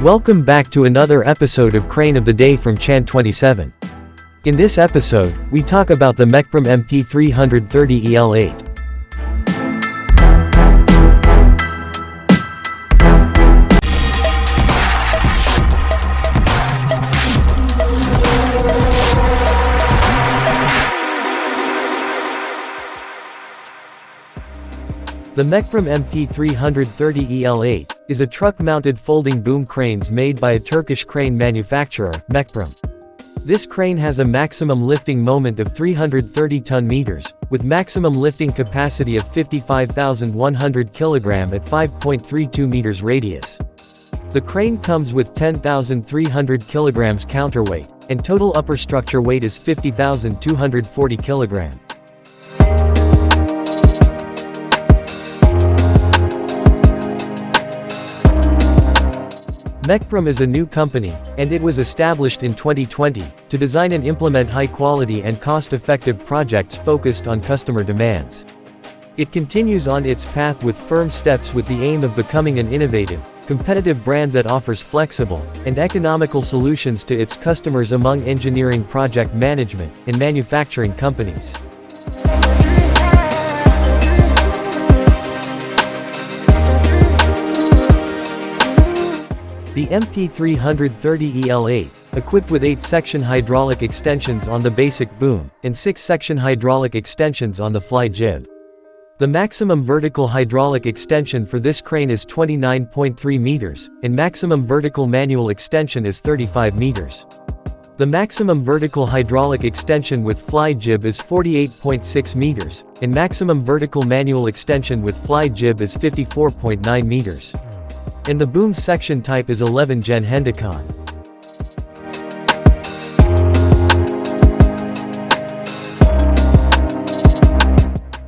Welcome back to another episode of Crane of the Day from Chan 27. In this episode, we talk about the Mecprom MP 330 EL8. The Mecprom MP 330 EL8 is a truck-mounted folding boom cranes made by a Turkish crane manufacturer, Mecprom. This crane has a maximum lifting moment of 330 ton-meters, with maximum lifting capacity of 55,100 kg at 5.32 meters radius. The crane comes with 10,300 kg counterweight, and total upper structure weight is 50,240 kg. Mecprom is a new company, and it was established in 2020, to design and implement high-quality and cost-effective projects focused on customer demands. It continues on its path with firm steps with the aim of becoming an innovative, competitive brand that offers flexible, and economical solutions to its customers among engineering project management and manufacturing companies. The MP 330 EL8, equipped with 8-section hydraulic extensions on the basic boom, and 6-section hydraulic extensions on the fly jib. The maximum vertical hydraulic extension for this crane is 29.3 meters, and maximum vertical manual extension is 35 meters. The maximum vertical hydraulic extension with fly jib is 48.6 meters, and maximum vertical manual extension with fly jib is 54.9 meters. And the boom section type is 11 Gen Hendicon.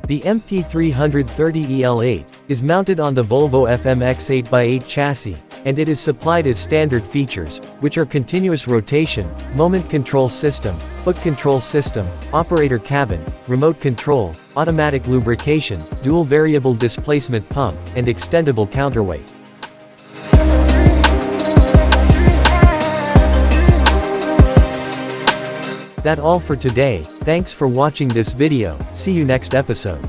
The MP 330 EL8 is mounted on the Volvo FMX 8x8 chassis, and it is supplied as standard features, which are continuous rotation, moment control system, foot control system, operator cabin, remote control, automatic lubrication, dual variable displacement pump, and extendable counterweight. That's all for today. Thanks for watching this video. See you next episode.